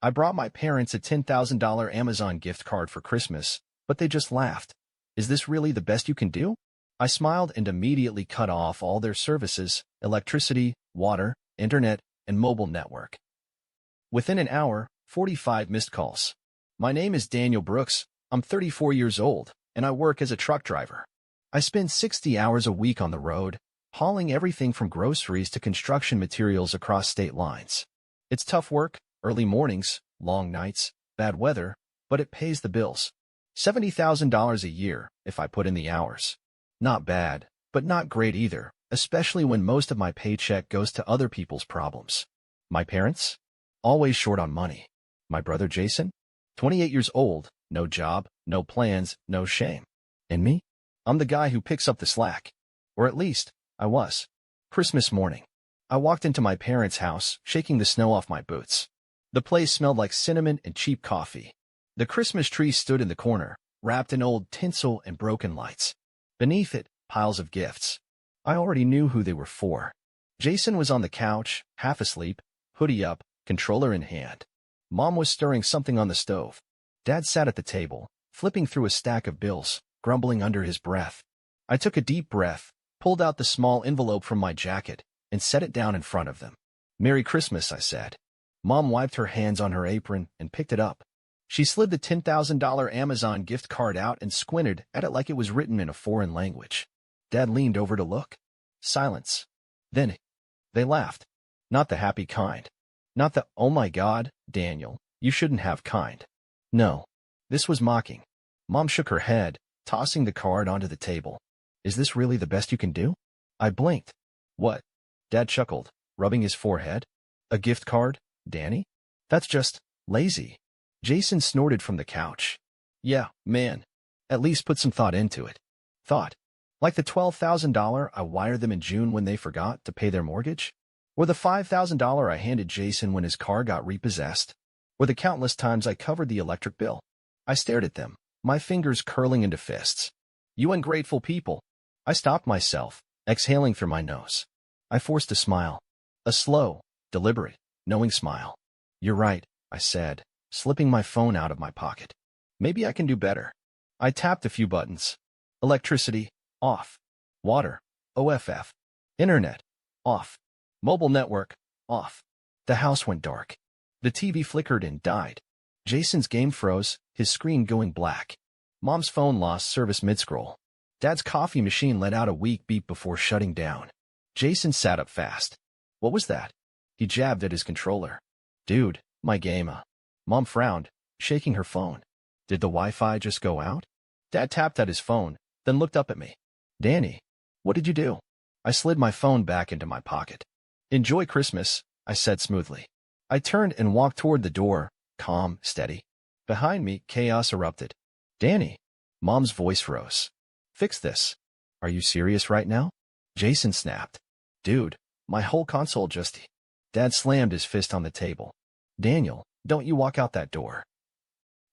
I brought my parents a $10,000 Amazon gift card for Christmas, but they just laughed. Is this really the best you can do? I smiled and immediately cut off all their services, electricity, water, internet, and mobile network. Within an hour, 45 missed calls. My name is Daniel Brooks. I'm 34 years old, and I work as a truck driver. I spend 60 hours a week on the road, hauling everything from groceries to construction materials across state lines. It's tough work, early mornings, long nights, bad weather, but it pays the bills. $70,000 a year if I put in the hours. Not bad, but not great either, especially when most of my paycheck goes to other people's problems. My parents? Always short on money. My brother Jason? 28 years old, no job, no plans, no shame. And me? I'm the guy who picks up the slack. Or at least, I was. Christmas morning. I walked into my parents' house, shaking the snow off my boots. The place smelled like cinnamon and cheap coffee. The Christmas tree stood in the corner, wrapped in old tinsel and broken lights. Beneath it, piles of gifts. I already knew who they were for. Jason was on the couch, half asleep, hoodie up, controller in hand. Mom was stirring something on the stove. Dad sat at the table, flipping through a stack of bills, grumbling under his breath. I took a deep breath, pulled out the small envelope from my jacket, and set it down in front of them. "Merry Christmas," I said. Mom wiped her hands on her apron and picked it up. She slid the $10,000 Amazon gift card out and squinted at it like it was written in a foreign language. Dad leaned over to look. Silence. Then, they laughed. Not the happy kind. Not the, "Oh my God, Daniel, you shouldn't have" kind. No. This was mocking. Mom shook her head, tossing the card onto the table. "Is this really the best you can do?" I blinked. "What?" Dad chuckled, rubbing his forehead. "A gift card, Danny? That's just lazy." Jason snorted from the couch. "Yeah, man. At least put some thought into it." Thought? Like the $12,000 I wired them in June when they forgot to pay their mortgage? Or the $5,000 I handed Jason when his car got repossessed? Or the countless times I covered the electric bill? I stared at them, my fingers curling into fists. "You ungrateful people." I stopped myself, exhaling through my nose. I forced a smile. A slow, deliberate, knowing smile. "You're right," I said, slipping my phone out of my pocket. "Maybe I can do better." I tapped a few buttons. Electricity, off. Water, OFF. Internet, off. Mobile network, off. The house went dark. The TV flickered and died. Jason's game froze, his screen going black. Mom's phone lost service mid-scroll. Dad's coffee machine let out a weak beep before shutting down. Jason sat up fast. "What was that?" He jabbed at his controller. "Dude, my game." Mom frowned, shaking her phone. "Did the Wi-Fi just go out?" Dad tapped at his phone, then looked up at me. "Danny, what did you do?" I slid my phone back into my pocket. "Enjoy Christmas," I said smoothly. I turned and walked toward the door, calm, steady. Behind me, chaos erupted. "Danny." Mom's voice rose. "Fix this." "Are you serious right now?" Jason snapped. "Dude, my whole console just..." Dad slammed his fist on the table. "Daniel, don't you walk out that door."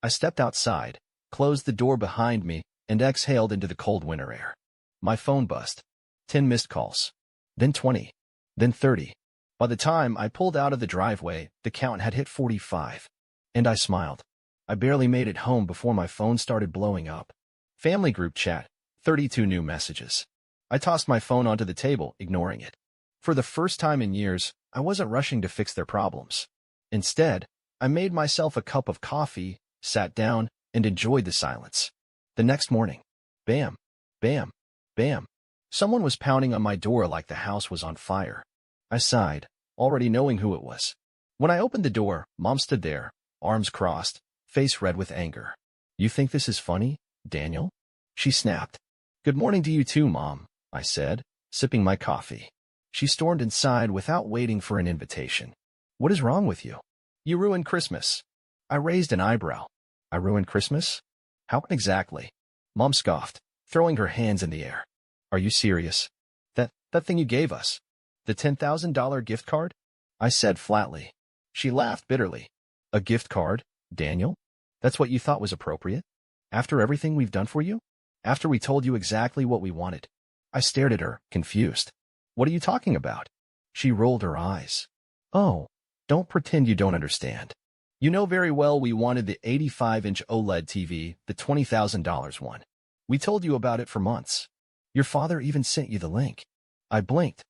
I stepped outside, closed the door behind me, and exhaled into the cold winter air. My phone buzzed. 10 missed calls. Then 20. Then 30. By the time I pulled out of the driveway, the count had hit 45. And I smiled. I barely made it home before my phone started blowing up. Family group chat. 32 new messages. I tossed my phone onto the table, ignoring it. For the first time in years, I wasn't rushing to fix their problems. Instead, I made myself a cup of coffee, sat down, and enjoyed the silence. The next morning, bam, bam, bam. Someone was pounding on my door like the house was on fire. I sighed, already knowing who it was. When I opened the door, Mom stood there, arms crossed, face red with anger. "You think this is funny, Daniel?" She snapped. "Good morning to you too, Mom," I said, sipping my coffee. She stormed inside without waiting for an invitation. "What is wrong with you? You ruined Christmas." I raised an eyebrow. "I ruined Christmas? How exactly?" Mom scoffed, throwing her hands in the air. "Are you serious? That thing you gave us? The $10,000 gift card?" I said flatly. She laughed bitterly. "A gift card, Daniel? That's what you thought was appropriate? After everything we've done for you? After we told you exactly what we wanted?" I stared at her, confused. "What are you talking about?" She rolled her eyes. "Oh, don't pretend you don't understand. You know very well we wanted the 85-inch OLED TV, the $20,000 one. We told you about it for months. Your father even sent you the link. I blinked.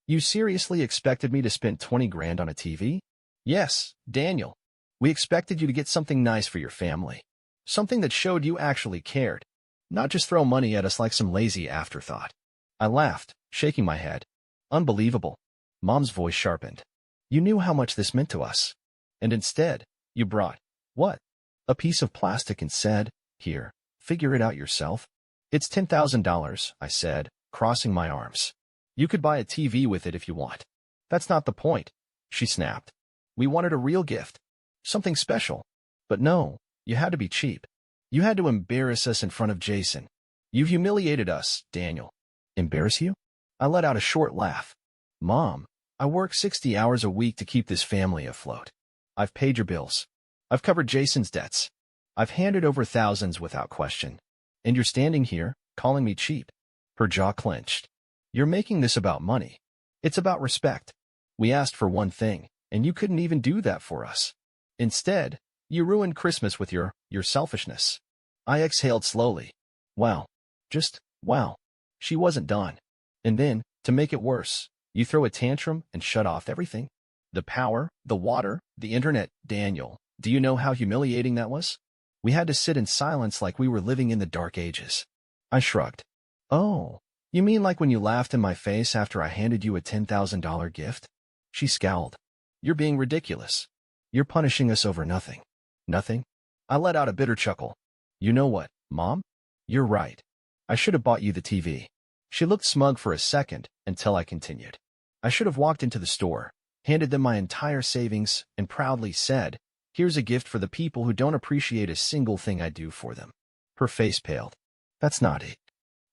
You seriously expected me to spend 20 grand on a TV? Yes, Daniel. We expected you to get something nice for your family. Something that showed you actually cared. Not just throw money at us like some lazy afterthought. I laughed, shaking my head. Unbelievable. Mom's voice sharpened. You knew how much this meant to us. And instead, you brought, what? A piece of plastic and said, here, figure it out yourself. It's $10,000, I said, crossing my arms. You could buy a TV with it if you want. That's not the point, she snapped. We wanted a real gift. Something special. But no, you had to be cheap. You had to embarrass us in front of Jason. You humiliated us, Daniel. Embarrass you? I let out a short laugh. Mom, I work 60 hours a week to keep this family afloat. I've paid your bills. I've covered Jason's debts. I've handed over thousands without question. And you're standing here, calling me cheap. Her jaw clenched. You're making this about money. It's about respect. We asked for one thing, and you couldn't even do that for us. Instead, you ruined Christmas with your selfishness. I exhaled slowly. Wow. Just, wow. She wasn't done. And then, to make it worse, you throw a tantrum and shut off everything. The power, the water, the internet. Daniel, do you know how humiliating that was? We had to sit in silence like we were living in the dark ages. I shrugged. Oh, you mean like when you laughed in my face after I handed you a $10,000 gift? She scowled. You're being ridiculous. You're punishing us over nothing. Nothing? I let out a bitter chuckle. You know what, Mom? You're right. I should have bought you the TV. She looked smug for a second until I continued. I should have walked into the store, handed them my entire savings, and proudly said, here's a gift for the people who don't appreciate a single thing I do for them. Her face paled. That's not it.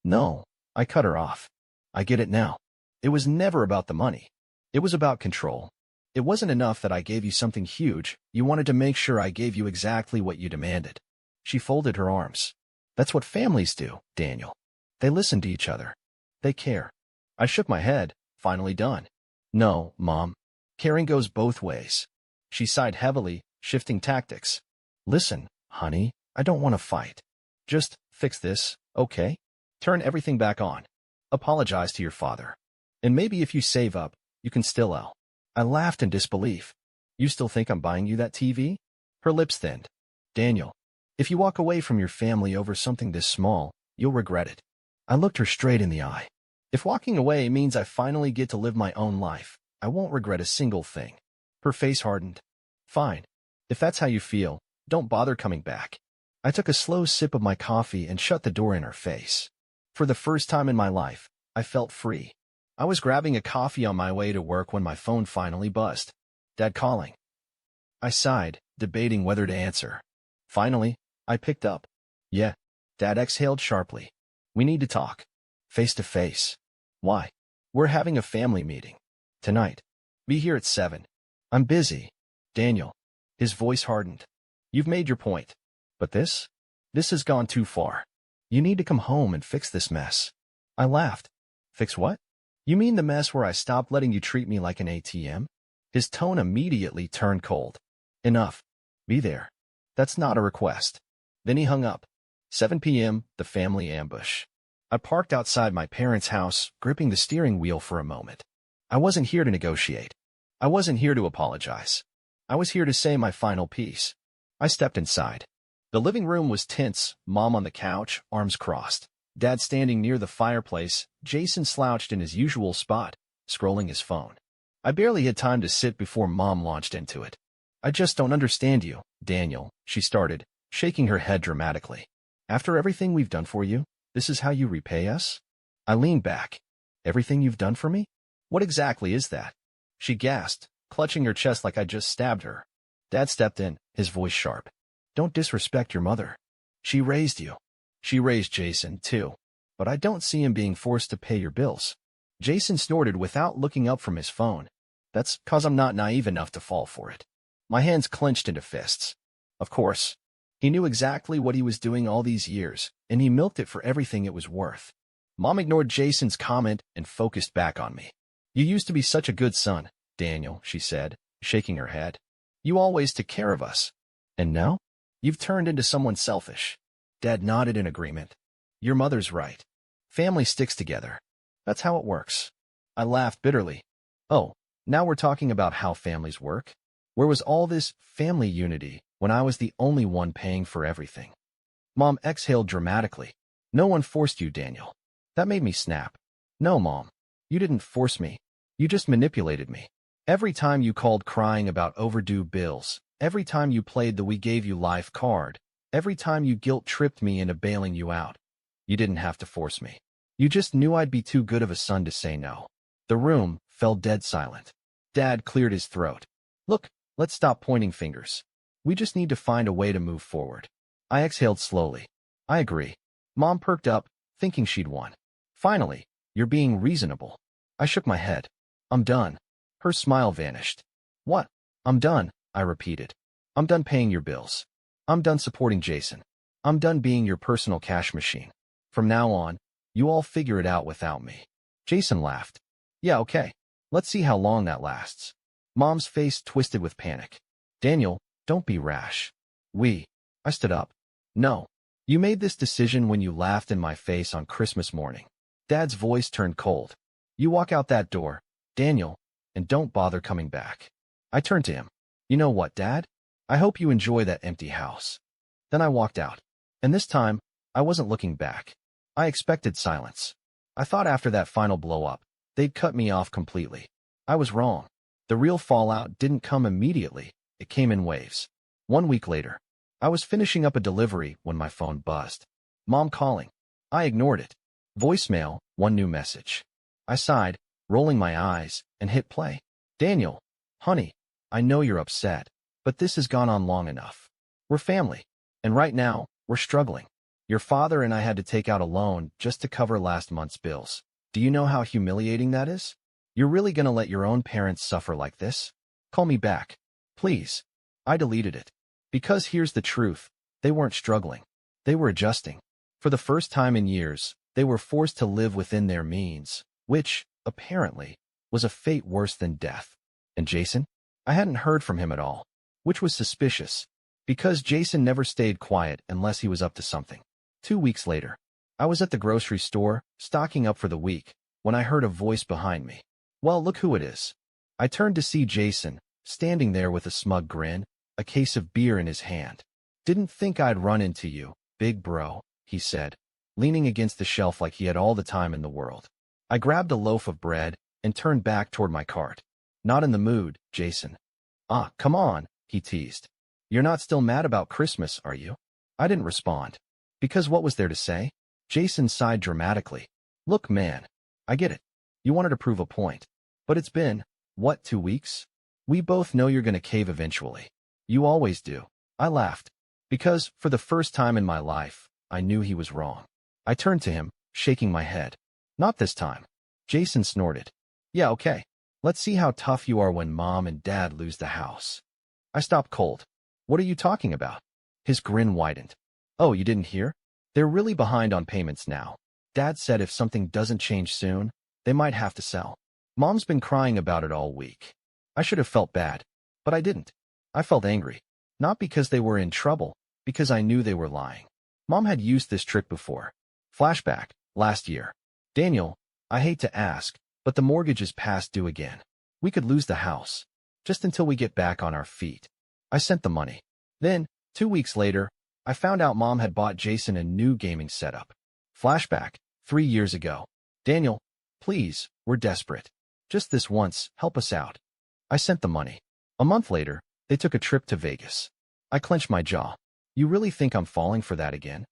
No, I cut her off. I get it now. It was never about the money. It was about control. It wasn't enough that I gave you something huge. You wanted to make sure I gave you exactly what you demanded. She folded her arms. That's what families do, Daniel. They listen to each other. They care. I shook my head, finally done. No, Mom. Caring goes both ways. She sighed heavily, shifting tactics. Listen, honey, I don't want to fight. Just fix this, okay? Turn everything back on. Apologize to your father. And maybe if you save up, you can still. I laughed in disbelief. You still think I'm buying you that TV? Her lips thinned. Daniel, if you walk away from your family over something this small, you'll regret it. I looked her straight in the eye. If walking away means I finally get to live my own life, I won't regret a single thing. Her face hardened. Fine. If that's how you feel, don't bother coming back. I took a slow sip of my coffee and shut the door in her face. For the first time in my life, I felt free. I was grabbing a coffee on my way to work when my phone finally buzzed. Dad calling. I sighed, debating whether to answer. Finally, I picked up. Yeah. Dad exhaled sharply. We need to talk. Face to face. Why? We're having a family meeting. Tonight. Be here at 7. I'm busy. Daniel. His voice hardened. You've made your point. But this? This has gone too far. You need to come home and fix this mess. I laughed. Fix what? You mean the mess where I stopped letting you treat me like an ATM? His tone immediately turned cold. Enough. Be there. That's not a request. Then he hung up. 7 p.m., the family ambush. I parked outside my parents' house, gripping the steering wheel for a moment. I wasn't here to negotiate. I wasn't here to apologize. I was here to say my final piece. I stepped inside. The living room was tense, Mom on the couch, arms crossed. Dad standing near the fireplace, Jason slouched in his usual spot, scrolling his phone. I barely had time to sit before Mom launched into it. I just don't understand you, Daniel, she started, shaking her head dramatically. After everything we've done for you, this is how you repay us? I leaned back. Everything you've done for me? What exactly is that? She gasped, clutching her chest like I just stabbed her. Dad stepped in, his voice sharp. Don't disrespect your mother. She raised you. She raised Jason, too. But I don't see him being forced to pay your bills. Jason snorted without looking up from his phone. That's 'cause I'm not naive enough to fall for it. My hands clenched into fists. Of course. He knew exactly what he was doing all these years, and he milked it for everything it was worth. Mom ignored Jason's comment and focused back on me. You used to be such a good son, Daniel, she said, shaking her head. You always took care of us. And now? You've turned into someone selfish. Dad nodded in agreement. Your mother's right. Family sticks together. That's how it works. I laughed bitterly. Oh, now we're talking about how families work? Where was all this family unity when I was the only one paying for everything? Mom exhaled dramatically. No one forced you, Daniel. That made me snap. No, Mom. You didn't force me. You just manipulated me. Every time you called crying about overdue bills, every time you played the "we gave you life" card, every time you guilt-tripped me into bailing you out, you didn't have to force me. You just knew I'd be too good of a son to say no. The room fell dead silent. Dad cleared his throat. Look, let's stop pointing fingers. We just need to find a way to move forward. I exhaled slowly. I agree. Mom perked up, thinking she'd won. Finally, you're being reasonable. I shook my head. I'm done. Her smile vanished. What? I'm done, I repeated. I'm done paying your bills. I'm done supporting Jason. I'm done being your personal cash machine. From now on, you all figure it out without me. Jason laughed. Yeah, okay. Let's see how long that lasts. Mom's face twisted with panic. Daniel, don't be rash. I stood up. No. You made this decision when you laughed in my face on Christmas morning. Dad's voice turned cold. You walk out that door, Daniel, and don't bother coming back. I turned to him. You know what, Dad? I hope you enjoy that empty house. Then I walked out. And this time, I wasn't looking back. I expected silence. I thought after that final blow-up, they'd cut me off completely. I was wrong. The real fallout didn't come immediately. It came in waves. 1 week later, I was finishing up a delivery when my phone buzzed. Mom calling. I ignored it. Voicemail, one new message. I sighed, rolling my eyes, and hit play. Daniel, honey, I know you're upset, but this has gone on long enough. We're family, and right now, we're struggling. Your father and I had to take out a loan just to cover last month's bills. Do you know how humiliating that is? You're really gonna let your own parents suffer like this? Call me back. Please. I deleted it. Because here's the truth. They weren't struggling. They were adjusting. For the first time in years, they were forced to live within their means, which, apparently, was a fate worse than death. And Jason? I hadn't heard from him at all, which was suspicious, because Jason never stayed quiet unless he was up to something. 2 weeks later, I was at the grocery store, stocking up for the week, when I heard a voice behind me. Well, look who it is. I turned to see Jason, standing there with a smug grin, a case of beer in his hand. Didn't think I'd run into you, big bro, he said, leaning against the shelf like he had all the time in the world. I grabbed a loaf of bread and turned back toward my cart. Not in the mood, Jason. Ah, come on, he teased. You're not still mad about Christmas, are you? I didn't respond. Because what was there to say? Jason sighed dramatically. Look, man, I get it. You wanted to prove a point. But it's been, what, 2 weeks? We both know you're gonna cave eventually. You always do. I laughed. Because, for the first time in my life, I knew he was wrong. I turned to him, shaking my head. Not this time. Jason snorted. Yeah, okay. Let's see how tough you are when Mom and Dad lose the house. I stopped cold. What are you talking about? His grin widened. Oh, you didn't hear? They're really behind on payments now. Dad said if something doesn't change soon, they might have to sell. Mom's been crying about it all week. I should have felt bad, but I didn't. I felt angry. Not because they were in trouble, because I knew they were lying. Mom had used this trick before. Flashback, last year. Daniel, I hate to ask, but the mortgage is past due again. We could lose the house, just until we get back on our feet. I sent the money. Then, 2 weeks later, I found out Mom had bought Jason a new gaming setup. Flashback, 3 years ago. Daniel, please, we're desperate. Just this once, help us out. I sent the money. A month later, they took a trip to Vegas. I clenched my jaw. You really think I'm falling for that again?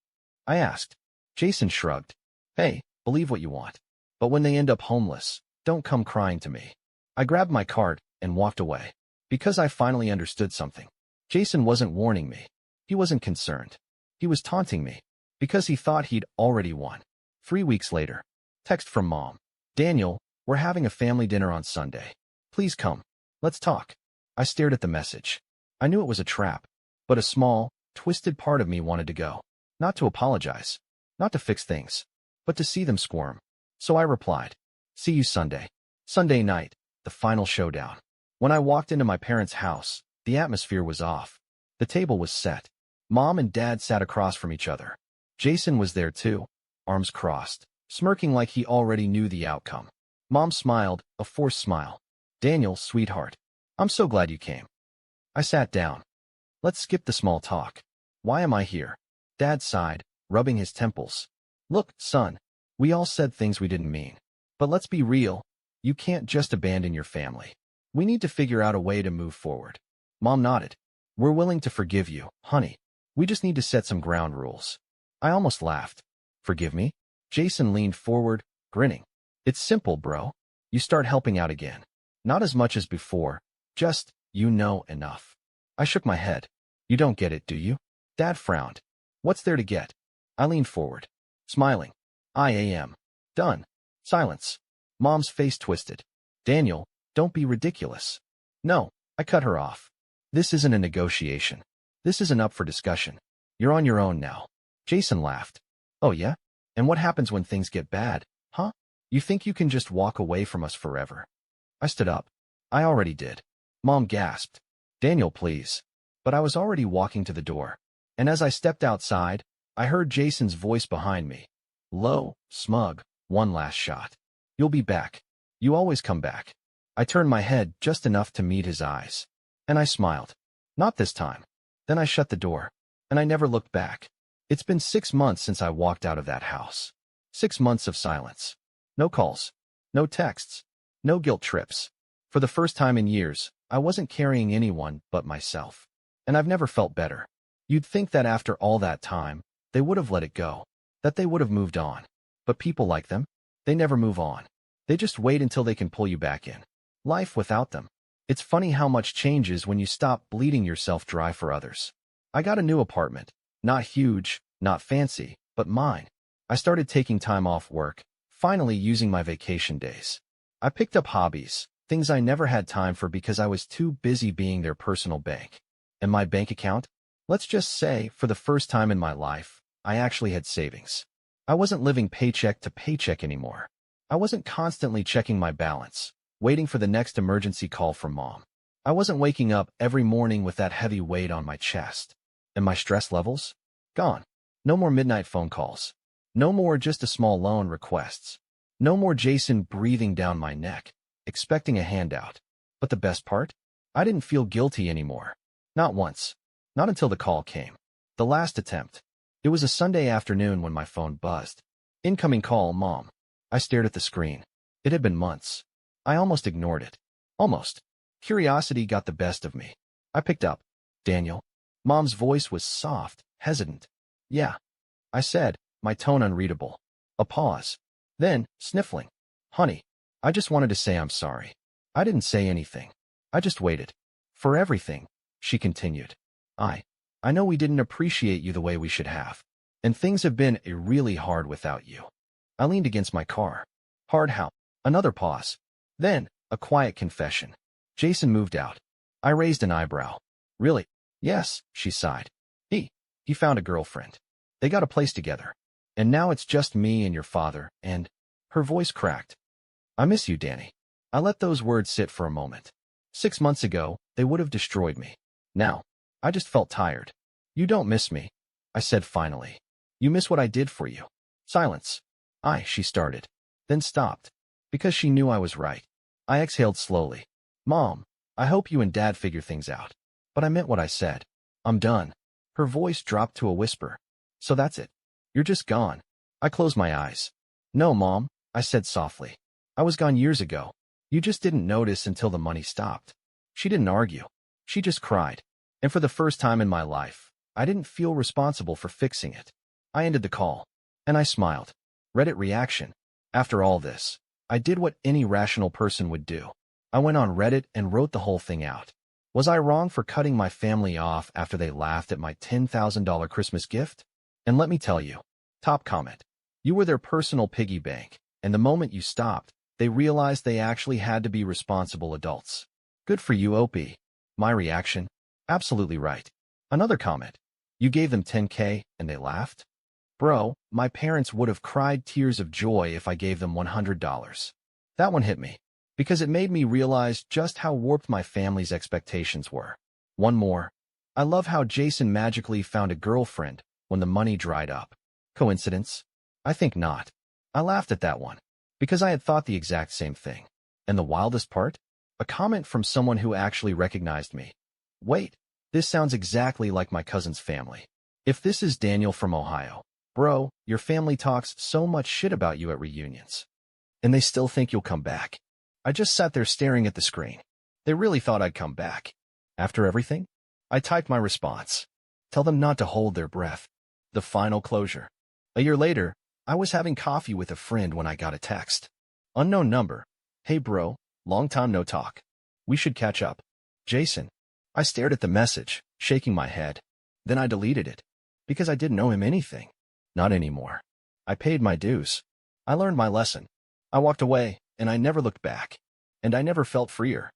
I asked. Jason shrugged. Hey, believe what you want. But when they end up homeless, don't come crying to me. I grabbed my cart and walked away. Because I finally understood something. Jason wasn't warning me. He wasn't concerned. He was taunting me. Because he thought he'd already won. 3 weeks later. Text from Mom. Daniel, we're having a family dinner on Sunday. Please come. Let's talk. I stared at the message. I knew it was a trap. But a small, twisted part of me wanted to go. Not to apologize. Not to fix things. But to see them squirm. So I replied. See you Sunday. Sunday night. The final showdown. When I walked into my parents' house, the atmosphere was off. The table was set. Mom and Dad sat across from each other. Jason was there too, arms crossed, smirking like he already knew the outcome. Mom smiled, a forced smile. "Daniel, sweetheart, I'm so glad you came." I sat down. "Let's skip the small talk. Why am I here?" Dad sighed, rubbing his temples. "Look, son, we all said things we didn't mean. But let's be real. You can't just abandon your family. We need to figure out a way to move forward." Mom nodded. "We're willing to forgive you, honey. We just need to set some ground rules." I almost laughed. "Forgive me?" Jason leaned forward, grinning. "It's simple, bro. You start helping out again. Not as much as before, just, enough." I shook my head. "You don't get it, do you?" Dad frowned. "What's there to get?" I leaned forward, smiling. "I am. Done." Silence. Mom's face twisted. "Daniel, don't be ridiculous." "No," I cut her off. "This isn't a negotiation. This isn't up for discussion. You're on your own now." Jason laughed. "Oh yeah? And what happens when things get bad, huh? You think you can just walk away from us forever?" I stood up. "I already did." Mom gasped. "Daniel, please." But I was already walking to the door. And as I stepped outside, I heard Jason's voice behind me. Low, smug, "One last shot. You'll be back. You always come back." I turned my head just enough to meet his eyes. And I smiled. "Not this time." Then I shut the door. And I never looked back. It's been 6 months since I walked out of that house. 6 months of silence. No calls. No texts. No guilt trips. For the first time in years, I wasn't carrying anyone but myself. And I've never felt better. You'd think that after all that time, they would have let it go. That they would have moved on. But people like them, they never move on. They just wait until they can pull you back in. Life without them. It's funny how much changes when you stop bleeding yourself dry for others. I got a new apartment. Not huge, not fancy, but mine. I started taking time off work, finally using my vacation days. I picked up hobbies, things I never had time for because I was too busy being their personal bank. And my bank account? Let's just say, for the first time in my life, I actually had savings. I wasn't living paycheck to paycheck anymore. I wasn't constantly checking my balance, waiting for the next emergency call from Mom. I wasn't waking up every morning with that heavy weight on my chest. And my stress levels? Gone. No more midnight phone calls. No more just a small loan requests. No more Jason breathing down my neck, expecting a handout. But the best part? I didn't feel guilty anymore. Not once. Not until the call came. The last attempt. It was a Sunday afternoon when my phone buzzed. "Incoming call, Mom." I stared at the screen. It had been months. I almost ignored it. Almost. Curiosity got the best of me. I picked up. "Daniel." Mom's voice was soft, hesitant. "Yeah," I said, my tone unreadable. A pause. Then, sniffling. "Honey, I just wanted to say I'm sorry." I didn't say anything. I just waited. "For everything," she continued. I know we didn't appreciate you the way we should have. And things have been really hard without you." I leaned against my car. "Hard how?" Another pause. Then, a quiet confession. "Jason moved out." I raised an eyebrow. "Really?" "Yes," she sighed. He found a girlfriend. They got a place together. And now it's just me and your father, and..." Her voice cracked. "I miss you, Danny." I let those words sit for a moment. 6 months ago, they would have destroyed me. Now, I just felt tired. "You don't miss me," I said finally. "You miss what I did for you." Silence. She started. Then stopped. Because she knew I was right. I exhaled slowly. "Mom, I hope you and Dad figure things out." But I meant what I said. "I'm done." Her voice dropped to a whisper. "So that's it. You're just gone." I closed my eyes. "No, Mom," I said softly. "I was gone years ago. You just didn't notice until the money stopped." She didn't argue. She just cried. And for the first time in my life, I didn't feel responsible for fixing it. I ended the call. And I smiled. Reddit reaction. After all this, I did what any rational person would do. I went on Reddit and wrote the whole thing out. Was I wrong for cutting my family off after they laughed at my $10,000 Christmas gift? And let me tell you. Top comment. You were their personal piggy bank, and the moment you stopped, they realized they actually had to be responsible adults. Good for you, Opie. My reaction? Absolutely right. Another comment. You gave them $10K and they laughed? Bro, my parents would have cried tears of joy if I gave them $100. That one hit me, because it made me realize just how warped my family's expectations were. One more. I love how Jason magically found a girlfriend when the money dried up. Coincidence? I think not. I laughed at that one, because I had thought the exact same thing. And the wildest part? A comment from someone who actually recognized me. Wait, this sounds exactly like my cousin's family. If this is Daniel from Ohio, bro, your family talks so much shit about you at reunions. And they still think you'll come back. I just sat there staring at the screen. They really thought I'd come back. After everything? I typed my response. Tell them not to hold their breath. The final closure. A year later, I was having coffee with a friend when I got a text. Unknown number. Hey bro, long time no talk. We should catch up. Jason. I stared at the message, shaking my head. Then I deleted it. Because I didn't owe him anything. Not anymore. I paid my dues. I learned my lesson. I walked away, and I never looked back. And I never felt freer.